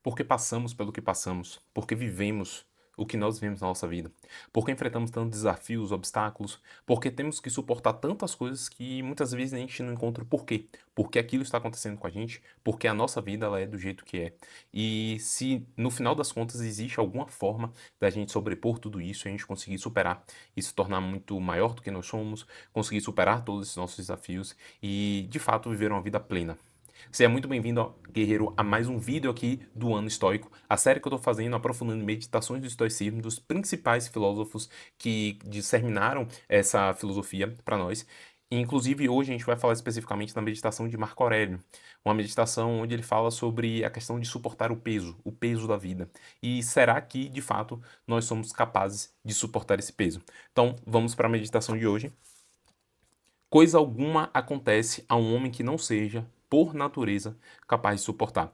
Porque passamos pelo que passamos, porque vivemos o que nós vivemos na nossa vida, porque enfrentamos tantos desafios, obstáculos, porque temos que suportar tantas coisas que muitas vezes a gente não encontra o porquê, porque aquilo está acontecendo com a gente, porque a nossa vida ela é do jeito que é. E se no final das contas existe alguma forma da gente sobrepor tudo isso, a gente conseguir superar e se tornar muito maior do que nós somos, conseguir superar todos esses nossos desafios e de fato viver uma vida plena. Seja muito bem-vindo, ó, guerreiro, a mais um vídeo aqui do Ano Estoico, a série que eu estou fazendo aprofundando em meditações do estoicismo dos principais filósofos que disseminaram essa filosofia para nós. E, inclusive, hoje a gente vai falar especificamente da meditação de Marco Aurélio, uma meditação onde ele fala sobre a questão de suportar o peso da vida. E será que, de fato, nós somos capazes de suportar esse peso? Então, vamos para a meditação de hoje. Coisa alguma acontece a um homem que não seja, por natureza, capaz de suportar.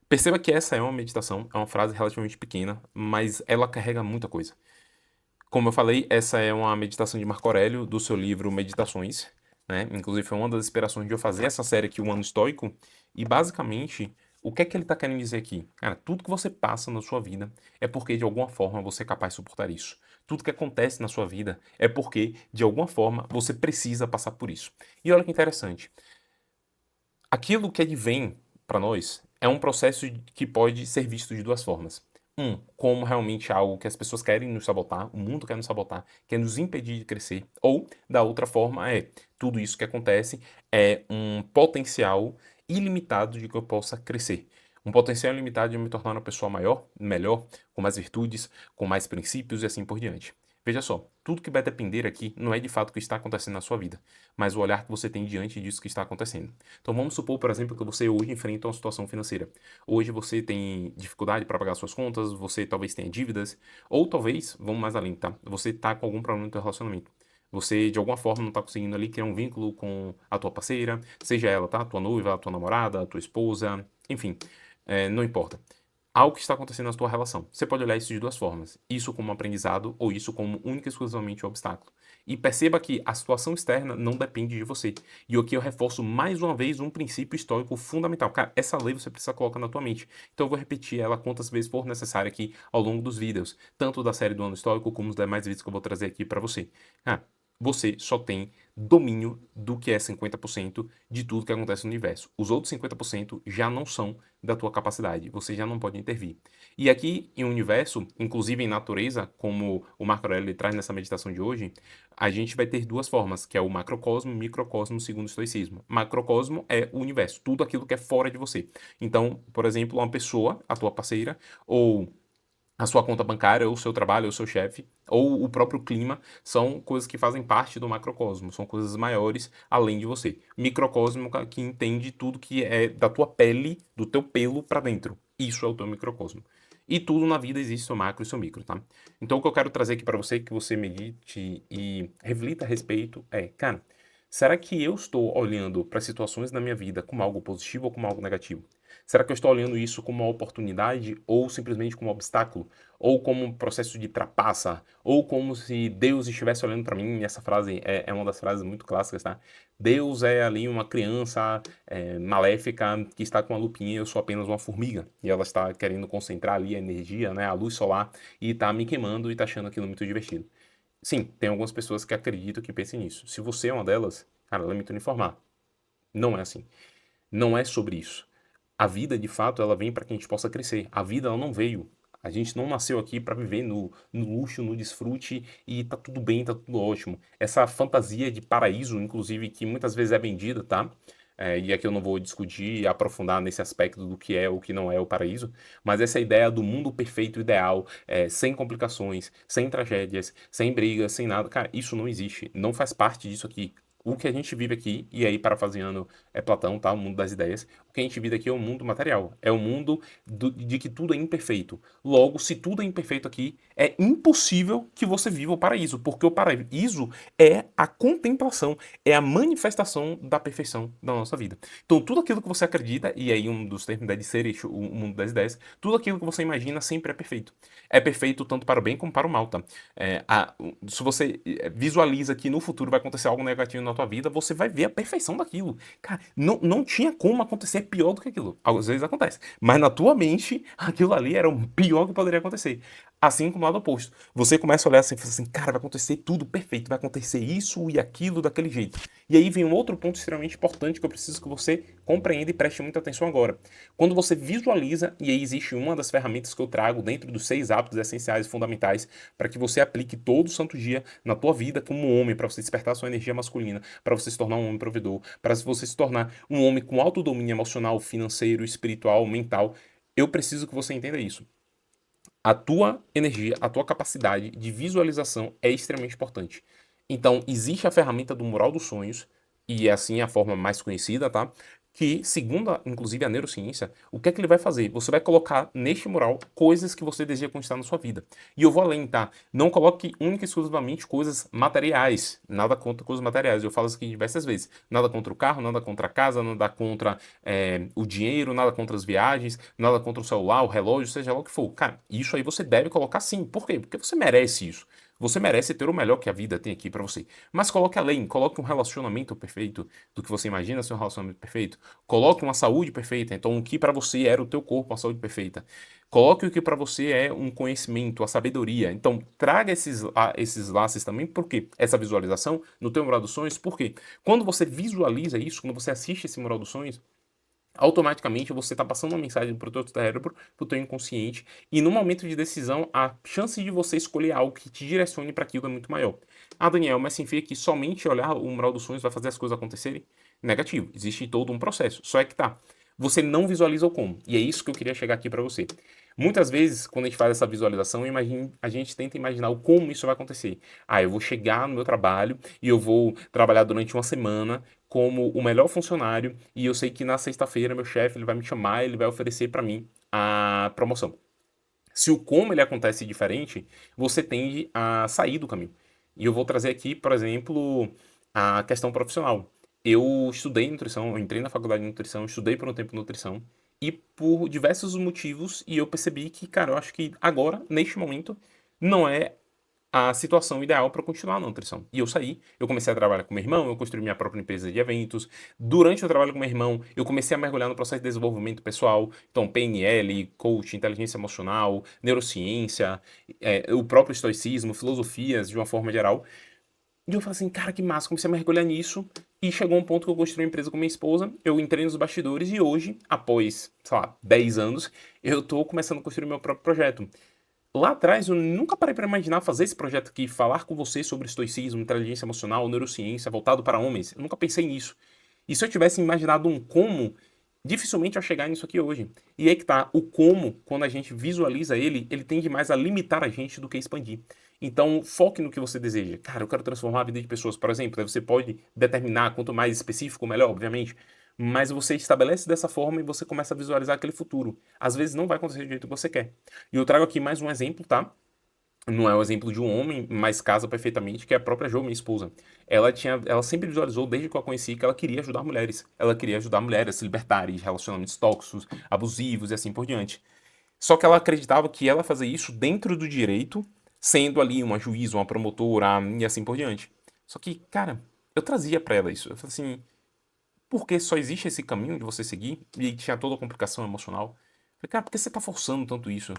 Perceba que essa é uma meditação, é uma frase relativamente pequena, mas ela carrega muita coisa. Como eu falei, essa é uma meditação de Marco Aurélio, do seu livro Meditações, né? Inclusive foi uma das inspirações de eu fazer essa série aqui, o Ano Estoico, e basicamente, o que é que ele está querendo dizer aqui? Cara, tudo que você passa na sua vida é porque de alguma forma você é capaz de suportar isso. Tudo que acontece na sua vida é porque de alguma forma você precisa passar por isso. E olha que interessante, aquilo que advém para nós é um processo que pode ser visto de duas formas. Como realmente algo que as pessoas querem nos sabotar, o mundo quer nos sabotar, quer nos impedir de crescer. Ou, da outra forma, tudo isso que acontece é um potencial ilimitado de que eu possa crescer. Um potencial ilimitado de eu me tornar uma pessoa maior, melhor, com mais virtudes, com mais princípios e assim por diante. Veja só, tudo que vai depender aqui não é de fato o que está acontecendo na sua vida, mas o olhar que você tem diante disso que está acontecendo. Então vamos supor, por exemplo, que você hoje enfrenta uma situação financeira. Hoje você tem dificuldade para pagar suas contas, você talvez tenha dívidas, ou talvez, vamos mais além, tá? Você está com algum problema no seu relacionamento. Você, de alguma forma, não está conseguindo ali criar um vínculo com a tua parceira, seja ela, tá? A tua noiva, a tua namorada, a tua esposa, enfim, não importa. Algo que está acontecendo na tua relação. Você pode olhar isso de duas formas. Isso como um aprendizado ou isso como única e exclusivamente um obstáculo. E perceba que a situação externa não depende de você. E aqui eu reforço mais uma vez um princípio estoico fundamental. Cara, essa lei você precisa colocar na tua mente. Então eu vou repetir ela quantas vezes for necessário aqui ao longo dos vídeos. Tanto da série do ano estoico como os demais vídeos que eu vou trazer aqui para você. Você só tem domínio do que é 50% de tudo que acontece no universo. Os outros 50% já não são da tua capacidade, você já não pode intervir. E aqui em universo, inclusive em natureza, como o Marco Aurélio traz nessa meditação de hoje, a gente vai ter duas formas, que é o macrocosmo e o microcosmo segundo o estoicismo. Macrocosmo é o universo, tudo aquilo que é fora de você. Então, por exemplo, uma pessoa, a tua parceira, ou a sua conta bancária, ou o seu trabalho, ou o seu chefe, ou o próprio clima, são coisas que fazem parte do macrocosmo, são coisas maiores além de você. Microcosmo que entende tudo que é da tua pele, do teu pelo para dentro. Isso é o teu microcosmo. E tudo na vida existe seu macro e seu micro, tá? Então o que eu quero trazer aqui para você, que você medite e reflita a respeito cara, será que eu estou olhando para situações na minha vida como algo positivo ou como algo negativo? Será que eu estou olhando isso como uma oportunidade ou simplesmente como um obstáculo? Ou como um processo de trapaça? Ou como se Deus estivesse olhando para mim? E essa frase é uma das frases muito clássicas, tá? Deus é ali uma criança maléfica que está com uma lupinha e eu sou apenas uma formiga. E ela está querendo concentrar ali a energia, né, a luz solar, e está me queimando e está achando aquilo muito divertido. Sim, tem algumas pessoas que acreditam que pensem nisso. Se você é uma delas, cara, lamento informar. Não é assim. Não é sobre isso. A vida, de fato, ela vem para que a gente possa crescer. A vida, ela não veio. A gente não nasceu aqui para viver no luxo, no desfrute e tá tudo bem, tá tudo ótimo. Essa fantasia de paraíso, inclusive, que muitas vezes é vendida, tá? E aqui eu não vou discutir e aprofundar nesse aspecto do que é ou que não é o paraíso, mas essa ideia do mundo perfeito ideal, sem complicações, sem tragédias, sem brigas, sem nada, cara, isso não existe, não faz parte disso aqui. O que a gente vive aqui, e aí parafraseando Platão, tá? O mundo das ideias, o que a gente vive aqui é um mundo material, é um mundo de que tudo é imperfeito. Logo, se tudo é imperfeito aqui, é impossível que você viva o paraíso, porque o paraíso é a contemplação, é a manifestação da perfeição da nossa vida. Então, tudo aquilo que você acredita, e aí um dos termos de ser o mundo das ideias, tudo aquilo que você imagina sempre é perfeito. É perfeito tanto para o bem como para o mal, tá? Se você visualiza que no futuro vai acontecer algo negativo na tua vida, você vai ver a perfeição daquilo. Cara, não tinha como acontecer pior do que aquilo. Às vezes acontece. Mas na tua mente, aquilo ali era o pior que poderia acontecer. Assim como o lado oposto. Você começa a olhar assim e fala assim, cara, vai acontecer tudo perfeito, vai acontecer isso e aquilo daquele jeito. E aí vem um outro ponto extremamente importante que eu preciso que você compreenda e preste muita atenção agora. Quando você visualiza, e aí existe uma das ferramentas que eu trago dentro dos 6 hábitos essenciais e fundamentais para que você aplique todo santo dia na tua vida como homem, para você despertar sua energia masculina, para você se tornar um homem provedor, para você se tornar um homem com alto domínio emocional, financeiro, espiritual, mental. Eu preciso que você entenda isso. A tua energia, a tua capacidade de visualização é extremamente importante. Então, existe a ferramenta do mural dos sonhos, e é assim a forma mais conhecida, tá? Que, segundo, inclusive, a neurociência, o que é que ele vai fazer? Você vai colocar neste mural coisas que você deseja conquistar na sua vida. E eu vou além, tá? Não coloque única e exclusivamente coisas materiais. Nada contra coisas materiais. Eu falo isso aqui diversas vezes. Nada contra o carro, nada contra a casa, nada contra o dinheiro, nada contra as viagens, nada contra o celular, o relógio, seja lá o que for. Cara, isso aí você deve colocar sim. Por quê? Porque você merece isso. Você merece ter o melhor que a vida tem aqui pra você. Mas coloque além, coloque um relacionamento perfeito do que você imagina ser um relacionamento perfeito. Coloque uma saúde perfeita. Então, o que pra você era o teu corpo, uma saúde perfeita. Coloque o que pra você é um conhecimento, a sabedoria. Então, traga esses laços também, porque essa visualização no teu mural dos sonhos, porque quando você visualiza isso, quando você assiste esse mural dos sonhos, automaticamente você está passando uma mensagem para o teu cérebro, para o teu inconsciente, e no momento de decisão, a chance de você escolher algo que te direcione para aquilo é muito maior. Ah, Daniel, mas significa que somente olhar o mural dos sonhos vai fazer as coisas acontecerem? Negativo, existe todo um processo. Só é que tá, você não visualiza o como, e é isso que eu queria chegar aqui para você. Muitas vezes, quando a gente faz essa visualização, a gente tenta imaginar o como isso vai acontecer. Ah, eu vou chegar no meu trabalho e eu vou trabalhar durante uma semana como o melhor funcionário e eu sei que na sexta-feira meu chefe ele vai me chamar, ele vai oferecer para mim a promoção. Se o como ele acontece diferente, você tende a sair do caminho. E eu vou trazer aqui, por exemplo, a questão profissional. Eu estudei nutrição, eu entrei na faculdade de nutrição, estudei por um tempo nutrição e por diversos motivos e eu percebi que, cara, eu acho que agora, neste momento, não é a situação ideal para continuar na nutrição. E eu saí, eu comecei a trabalhar com meu irmão, eu construí minha própria empresa de eventos. Durante o trabalho com meu irmão, eu comecei a mergulhar no processo de desenvolvimento pessoal, então PNL, coach, inteligência emocional, neurociência, o próprio estoicismo, filosofias de uma forma geral. E eu falei assim, cara, que massa, comecei a mergulhar nisso. E chegou um ponto que eu construí uma empresa com minha esposa, eu entrei nos bastidores e hoje, após, sei lá, 10 anos, eu tô começando a construir meu próprio projeto. Lá atrás, eu nunca parei para imaginar fazer esse projeto aqui, falar com você sobre estoicismo, inteligência emocional, neurociência, voltado para homens. Eu nunca pensei nisso. E se eu tivesse imaginado um como, dificilmente eu ia chegar nisso aqui hoje. E aí que tá, o como, quando a gente visualiza ele, ele tende mais a limitar a gente do que expandir. Então, foque no que você deseja. Cara, eu quero transformar a vida de pessoas, por exemplo. Aí você pode determinar, quanto mais específico, melhor, obviamente. Mas você estabelece dessa forma e você começa a visualizar aquele futuro. Às vezes não vai acontecer do jeito que você quer. E eu trago aqui mais um exemplo, tá? Não é o exemplo de um homem, mas casa perfeitamente, que é a própria Jo, minha esposa. Ela sempre visualizou, desde que eu a conheci, que ela queria ajudar mulheres. Ela queria ajudar mulheres a se libertarem de relacionamentos tóxicos, abusivos e assim por diante. Só que ela acreditava que ela fazia isso dentro do direito, sendo ali uma juíza, uma promotora e assim por diante. Só que, cara, eu trazia pra ela isso. Eu falei assim, porque só existe esse caminho de você seguir, e tinha toda a complicação emocional. Falei, cara, por que você tá forçando tanto isso?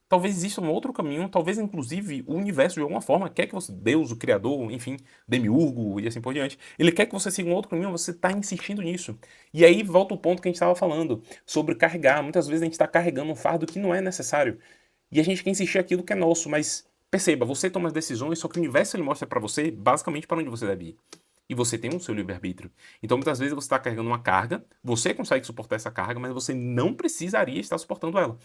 Talvez exista um outro caminho, talvez inclusive o universo de alguma forma quer que você, Deus, o Criador, enfim, Demiurgo e assim por diante, ele quer que você siga um outro caminho, você tá insistindo nisso. E aí volta o ponto que a gente estava falando, sobre carregar. Muitas vezes a gente está carregando um fardo que não é necessário. E a gente quer insistir aquilo que é nosso, mas perceba, você toma as decisões, só que o universo ele mostra pra você basicamente para onde você deve ir. E você tem o seu livre-arbítrio. Então, muitas vezes você está carregando uma carga, você consegue suportar essa carga, mas você não precisaria estar suportando ela.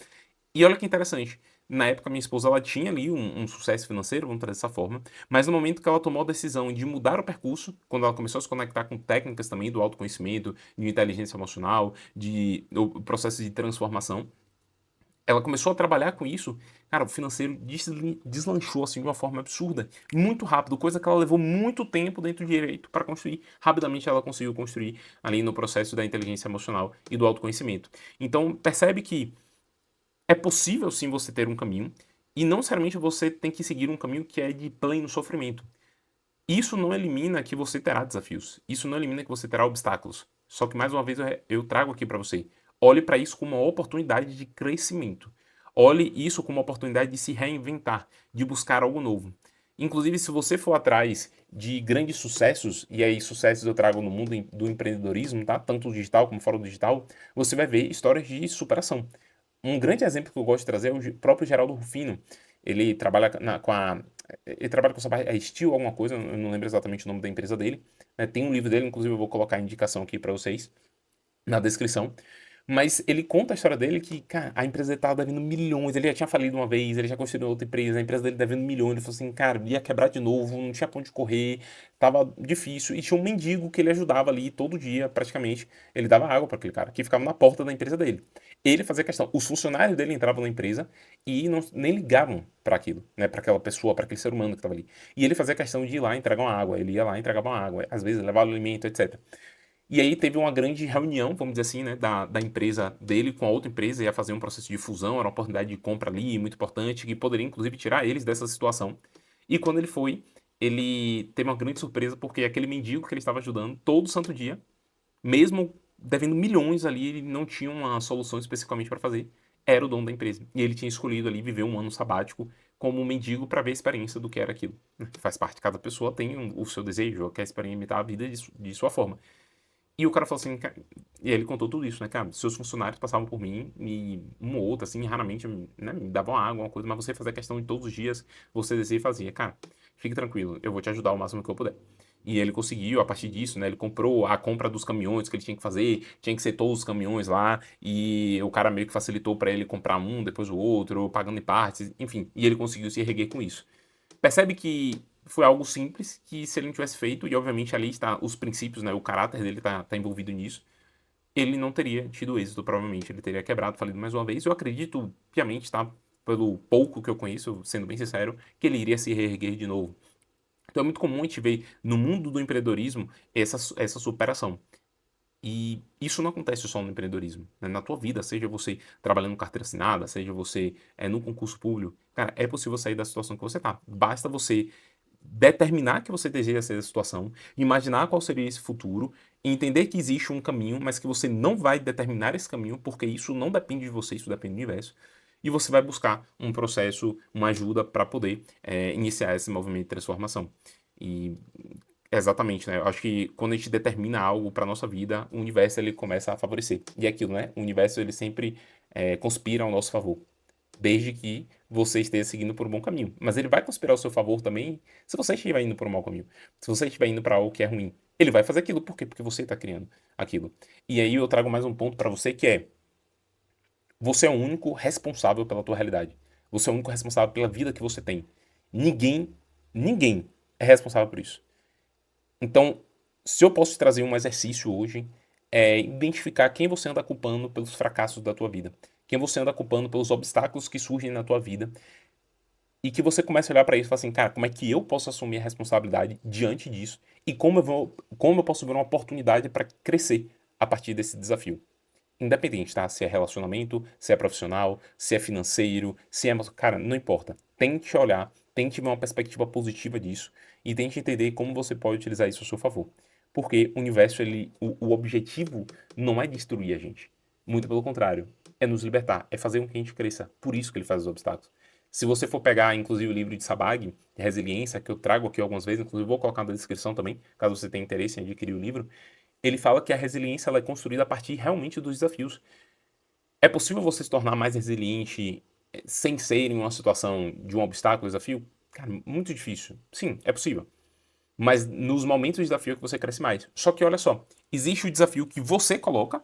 E olha que interessante. Na época, minha esposa ela tinha ali um sucesso financeiro, vamos trazer dessa forma, mas no momento que ela tomou a decisão de mudar o percurso, quando ela começou a se conectar com técnicas também do autoconhecimento, de inteligência emocional, de o processo de transformação, ela começou a trabalhar com isso, cara, o financeiro deslanchou assim de uma forma absurda, muito rápido, coisa que ela levou muito tempo dentro do direito para construir. Rapidamente ela conseguiu construir ali no processo da inteligência emocional e do autoconhecimento. Então, percebe que é possível sim você ter um caminho e não necessariamente você tem que seguir um caminho que é de pleno sofrimento. Isso não elimina que você terá desafios, isso não elimina que você terá obstáculos. Só que mais uma vez eu trago aqui para você, olhe para isso como uma oportunidade de crescimento. Olhe isso como uma oportunidade de se reinventar, de buscar algo novo. Inclusive, se você for atrás de grandes sucessos, e aí sucessos eu trago no mundo do empreendedorismo, tá? Tanto digital como fora do digital, você vai ver histórias de superação. Um grande exemplo que eu gosto de trazer é o próprio Geraldo Rufino. Ele trabalha ele trabalha com essa parte, Steel alguma coisa, eu não lembro exatamente o nome da empresa dele, né? Tem um livro dele, inclusive eu vou colocar a indicação aqui para vocês na descrição. Mas ele conta a história dele que, cara, a empresa dele estava devendo milhões, ele já tinha falido uma vez, ele já construiu outra empresa, a empresa dele devendo milhões, ele falou assim, cara, ia quebrar de novo, não tinha pra onde correr, tava difícil, e tinha um mendigo que ele ajudava ali todo dia, praticamente, ele dava água para aquele cara, que ficava na porta da empresa dele. Ele fazia questão, os funcionários dele entravam na empresa e não, nem ligavam para aquilo, né, para aquela pessoa, para aquele ser humano que estava ali. E ele fazia questão de ir lá entregar uma água, ele ia lá entregava uma água, às vezes levava alimento, etc. E aí teve uma grande reunião, vamos dizer assim, né, da empresa dele com a outra empresa, ia fazer um processo de fusão, era uma oportunidade de compra ali, muito importante, que poderia inclusive tirar eles dessa situação. E quando ele foi, ele teve uma grande surpresa, porque aquele mendigo que ele estava ajudando todo santo dia, mesmo devendo milhões ali, ele não tinha uma solução especificamente para fazer, era o dono da empresa. E ele tinha escolhido ali viver um ano sabático como um mendigo para ver a experiência do que era aquilo. Faz parte, cada pessoa tem o seu desejo, quer experimentar a vida de sua forma. E o cara falou assim, e aí ele contou tudo isso, né, cara? Seus funcionários passavam por mim e um ou outro, assim, raramente, né, me davam água, uma coisa, mas você fazia questão de todos os dias, você descia e fazia. Cara, fique tranquilo, eu vou te ajudar o máximo que eu puder. E ele conseguiu, a partir disso, né, ele comprou a compra dos caminhões que ele tinha que fazer, tinha que ser todos os caminhões lá, e o cara meio que facilitou para ele comprar um, depois o outro, pagando em partes, enfim, e ele conseguiu se erguer com isso. Percebe que foi algo simples, que se ele não tivesse feito, e obviamente ali está os princípios, né, o caráter dele tá envolvido nisso, ele não teria tido êxito, provavelmente. Ele teria quebrado, falido mais uma vez. Eu acredito, piamente, tá? Pelo pouco que eu conheço, sendo bem sincero, que ele iria se reerguer de novo. Então é muito comum a gente ver no mundo do empreendedorismo essa superação. E isso não acontece só no empreendedorismo, né? Na tua vida, seja você trabalhando com carteira assinada, seja você no concurso público, cara, é possível sair da situação que você tá. Basta você determinar que você deseja sair da situação, imaginar qual seria esse futuro, e entender que existe um caminho, mas que você não vai determinar esse caminho, porque isso não depende de você, isso depende do universo. E você vai buscar um processo, uma ajuda para poder iniciar esse movimento de transformação. E exatamente, né? Eu acho que quando a gente determina algo para nossa vida, o universo ele começa a favorecer. E é aquilo, né? O universo ele sempre conspira ao nosso favor, desde que você esteja seguindo por um bom caminho. Mas ele vai conspirar ao seu favor também se você estiver indo por um mau caminho. Se você estiver indo para algo que é ruim, ele vai fazer aquilo. Por quê? Porque você está criando aquilo. E aí eu trago mais um ponto para você que é: você é o único responsável pela tua realidade. Você é o único responsável pela vida que você tem. Ninguém, ninguém é responsável por isso. Então, se eu posso te trazer um exercício hoje, é identificar quem você anda culpando pelos fracassos da tua vida. Quem você anda culpando pelos obstáculos que surgem na tua vida. E que você comece a olhar para isso e falar assim, cara, como é que eu posso assumir a responsabilidade diante disso? E como eu posso ver uma oportunidade para crescer a partir desse desafio? Independente, tá? Se é relacionamento, se é profissional, se é financeiro, se é... Cara, não importa. Tente olhar, tente ver uma perspectiva positiva disso e tente entender como você pode utilizar isso a seu favor. Porque o universo, o objetivo não é destruir a gente. Muito pelo contrário. É nos libertar, é fazer com que a gente cresça. Por isso que ele faz os obstáculos. Se você for pegar, inclusive, o livro de Sabag, de Resiliência, que eu trago aqui algumas vezes, inclusive vou colocar na descrição também, caso você tenha interesse em adquirir o livro, ele fala que a resiliência ela é construída a partir realmente dos desafios. É possível você se tornar mais resiliente sem ser em uma situação de um obstáculo, desafio? Cara, muito difícil. Sim, é possível. Mas nos momentos de desafio é que você cresce mais. Só que olha só, existe o desafio que você coloca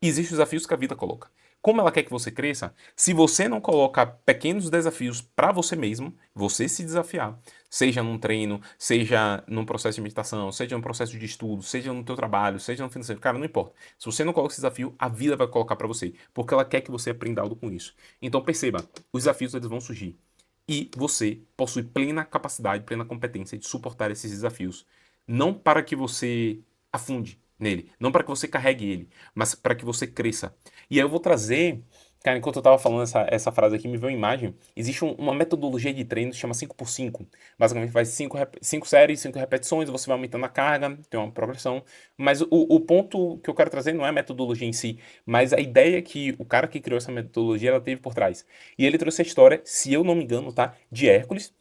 e existem os desafios que a vida coloca. Como ela quer que você cresça, se você não coloca pequenos desafios para você mesmo, você se desafiar, seja num treino, seja num processo de meditação, seja num processo de estudo, seja no teu trabalho, seja no financeiro, cara, não importa. Se você não coloca esse desafio, a vida vai colocar para você, porque ela quer que você aprenda algo com isso. Então perceba, os desafios eles vão surgir e você possui plena capacidade, plena competência de suportar esses desafios, não para que você afunde nele, não para que você carregue ele, mas para que você cresça. E aí eu vou trazer Cara, enquanto eu tava falando essa frase aqui, me veio uma imagem. Existe uma metodologia de treino que chama 5x5. Basicamente, faz 5 séries, 5 repetições, você vai aumentando a carga, tem uma progressão. Mas o ponto que eu quero trazer não é a metodologia em si, mas a ideia que o cara que criou essa metodologia, ela teve por trás. E ele trouxe a história, se eu não me engano, tá? De Hércules,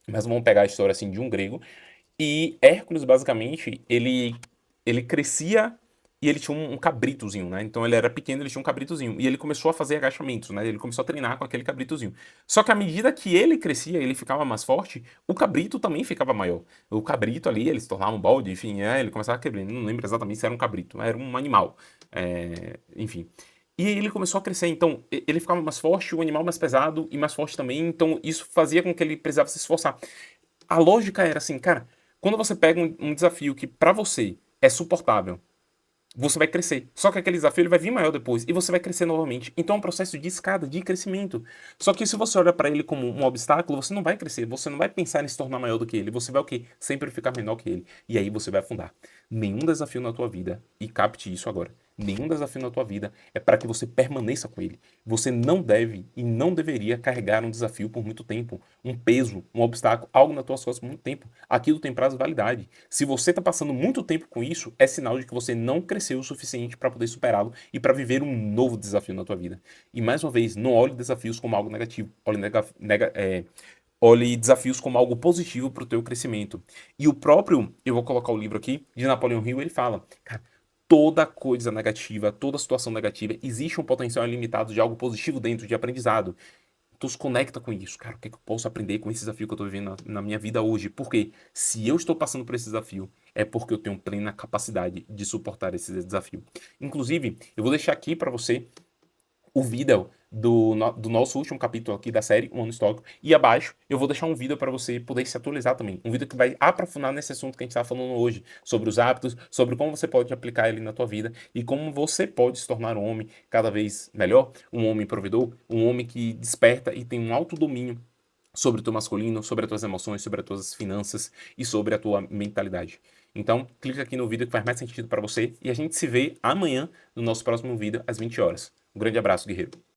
mas vamos pegar a história assim de um grego. E Hércules, basicamente, ele crescia e ele tinha um cabritozinho, né? Então ele era pequeno, ele tinha um cabritozinho. E ele começou a fazer agachamentos, né? Ele começou a treinar com aquele cabritozinho. Só que à medida que ele crescia, ele ficava mais forte, o cabrito também ficava maior. O cabrito ali, ele se tornava um bode, enfim, ele começava a quebrar. Não lembro exatamente se era um cabrito, era um animal. Enfim. E aí ele começou a crescer, então ele ficava mais forte, o animal mais pesado e mais forte também, então isso fazia com que ele precisava se esforçar. A lógica era assim, cara, quando você pega um desafio que pra você é suportável, você vai crescer. Só que aquele desafio ele vai vir maior depois e você vai crescer novamente. Então é um processo de escada, de crescimento. Só que se você olha pra ele como um obstáculo, você não vai crescer, você não vai pensar em se tornar maior do que ele, você vai o quê? Sempre ficar menor que ele. E aí você vai afundar. Nenhum desafio na tua vida, e capte isso agora, nenhum desafio na tua vida é para que você permaneça com ele. Você não deve e não deveria carregar um desafio por muito tempo, um peso, um obstáculo, algo nas tuas costas por muito tempo. Aquilo tem prazo de validade. Se você está passando muito tempo com isso, é sinal de que você não cresceu o suficiente para poder superá-lo e para viver um novo desafio na tua vida. E mais uma vez, não olhe desafios como algo negativo. Olhe desafios como algo positivo para o teu crescimento. E o próprio, eu vou colocar o livro aqui, de Napoleão Hill, ele fala, cara, toda coisa negativa, toda situação negativa, existe um potencial ilimitado de algo positivo dentro de aprendizado. Tu se conecta com isso, cara, o que é que eu posso aprender com esse desafio que eu tô vivendo na minha vida hoje? Porque se eu estou passando por esse desafio, é porque eu tenho plena capacidade de suportar esse desafio. Inclusive, eu vou deixar aqui para você o vídeo do nosso último capítulo aqui da série, Um Ano Histórico. E abaixo eu vou deixar um vídeo para você poder se atualizar também. Um vídeo que vai aprofundar nesse assunto que a gente está falando hoje, sobre os hábitos, sobre como você pode aplicar ele na tua vida e como você pode se tornar um homem cada vez melhor, um homem provedor, um homem que desperta e tem um alto domínio sobre o teu masculino, sobre as tuas emoções, sobre as tuas finanças e sobre a tua mentalidade. Então, clica aqui no vídeo que faz mais sentido para você e a gente se vê amanhã no nosso próximo vídeo às 20 horas. Um grande abraço, guerreiro.